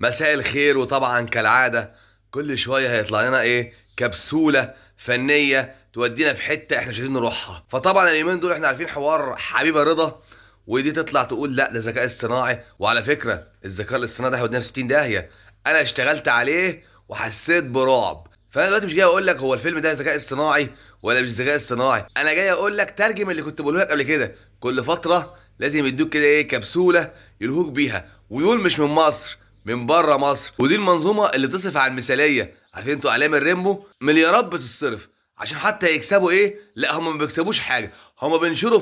مساء الخير. وطبعا كالعادة كل شوية هيطلع لنا كبسولة فنية تودينا في حتة احنا مش عايزين نروحها. فطبعا اليومين دول احنا عارفين حوار حبيبة رضا، ودي تطلع تقول لا ده ذكاء اصطناعي. وعلى فكرة الذكاء الاصطناعي ده هيودينا في 60 داهية. انا اشتغلت عليه وحسيت برعب. فانا دلوقتي مش جاي اقول لك هو الفيلم ده ذكاء اصطناعي ولا مش ذكاء اصطناعي، انا جاي اقول لك ترجم اللي كنت بقوله لك قبل كده. كل فترة لازم يدوك كده كبسولة يلهوك بيها، ويقول مش من مصر، من بره مصر. ودي المنظومه اللي بتصرف على المثاليه. عارفين انتوا اعلام الريمبو؟ مليارات بتصرف عشان حتى يكسبوا لا هم ما بيكسبوش حاجه، هم بينشروا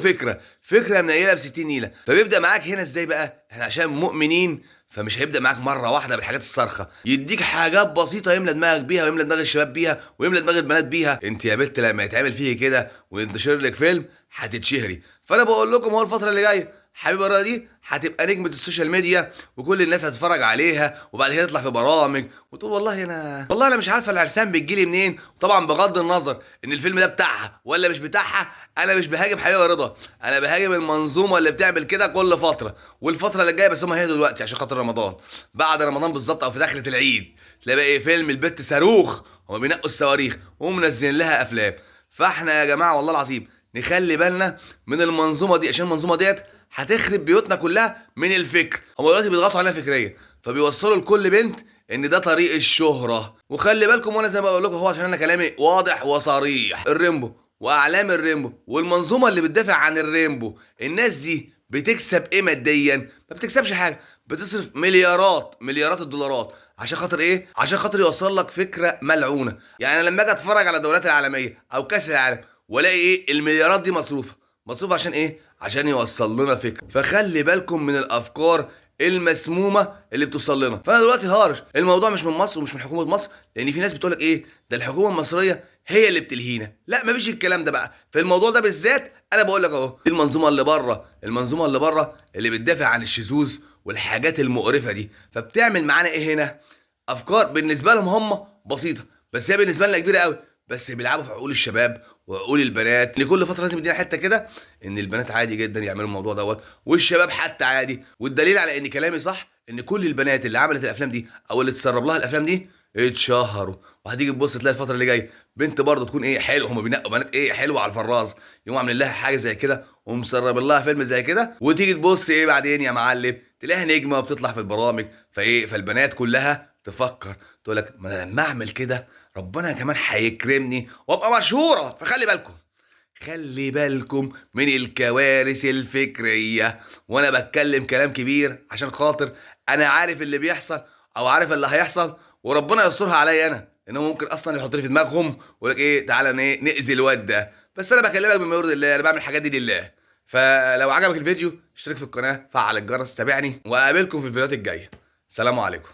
فكره منيله ب 60 نيله. فبيبدا معاك هنا ازاي بقى؟ احنا عشان مؤمنين فمش هيبدا معاك مره واحده بالحاجات الصارخه، يديك حاجات بسيطه يملى دماغك بيها ويملى دماغ الشباب بيها ويملى دماغ البنات بيها. انت يا بنت لما يتعمل فيه كده وينتشر لك فيلم هتتشهري. فانا بقول لكم هو الفتره اللي جايه حبيبه رضا دي هتبقى نجمه السوشيال ميديا، وكل الناس هتتفرج عليها وبعد كده تطلع في برامج وتقول والله انا مش عارفه العرسان بتجيلي منين. طبعا بغض النظر ان الفيلم ده بتاعها ولا مش بتاعها، انا مش بهاجم حبيبه رضا، انا بهاجم المنظومه اللي بتعمل كده كل فتره. والفتره اللي جايه بس هم هي دلوقتي عشان خاطر رمضان، بعد رمضان بالظبط او في دخله العيد تلاقي بقى فيلم البت صاروخ، هم بينقوا الصواريخ ومنزلين لها افلام. فاحنا يا جماعه والله العظيم نخلي بالنا من المنظومه دي، عشان المنظومه ديت هتخرب بيوتنا كلها من الفكر. هم دلوقتي بيضغطوا علينا فكريا، فبيوصلوا لكل بنت ان ده طريق الشهره. وخلي بالكم، وانا زي ما بقول لكم هو عشان انا كلامي واضح وصريح، الريمبو واعلام الريمبو والمنظومه اللي بتدافع عن الريمبو، الناس دي بتكسب ايه ماديا؟ ما بتكسبش حاجه، بتصرف مليارات الدولارات عشان خاطر عشان خاطر يوصل لك فكره ملعونه. يعني أنا لما اجي اتفرج على الدوريات العالميه او كاس العالم والاقي المليارات دي مصروفه عشان عشان يوصل لنا فكره. فخلي بالكم من الافكار المسمومه اللي بتوصل لنا. فانا دلوقتي هارش الموضوع مش من مصر ومش من حكومه مصر، لان في ناس بتقول لك ده الحكومه المصريه هي اللي بتلهينا. لا، مفيش الكلام ده بقى في الموضوع ده بالذات. انا بقول لك اهو، دي المنظومه اللي بره اللي بتدافع عن الشذوذ والحاجات المقرفه دي. فبتعمل معانا هنا افكار بالنسبه لهم هم بسيطه، بس هي بالنسبه لنا كبيره قوي. بس بيلعبوا في عقول الشباب وعقول البنات. لكل فتره لازم يدينا حته كده ان البنات عادي جدا يعملوا الموضوع دوت، والشباب حتى عادي. والدليل على ان كلامي صح ان كل البنات اللي عملت الافلام دي او اللي اتسرب لها الافلام دي اتشهروا. وهتيجي تبص تلاقي الفتره اللي جايه بنت برضه تكون حلو، هم بينقوا بنات حلوه على الفراز، يقوموا عاملين لها حاجه زي كده ومسرب لها فيلم زي كده، وتيجي تبص بعدين يا معلم تلاقيها نجمه وبتطلع في البرامج. فالبنات كلها تفكر تقول لك ما أنا لما اعمل كده ربنا كمان هيكرمني وابقى مشهوره. فخلي بالكم، خلي بالكم من الكوارث الفكريه. وانا بتكلم كلام كبير عشان خاطر انا عارف اللي بيحصل او عارف اللي هيحصل، وربنا يسترها عليا انا، انه ممكن اصلا يحط لي في دماغهم ويقول لك تعالى ناذي الواد ده. بس انا بكلمك بما يرضي الله، انا بعمل الحاجات دي لله. فلو عجبك الفيديو اشترك في القناه، فعل الجرس، تابعني، واقابلكم في الفيديوهات الجايه. سلام عليكم.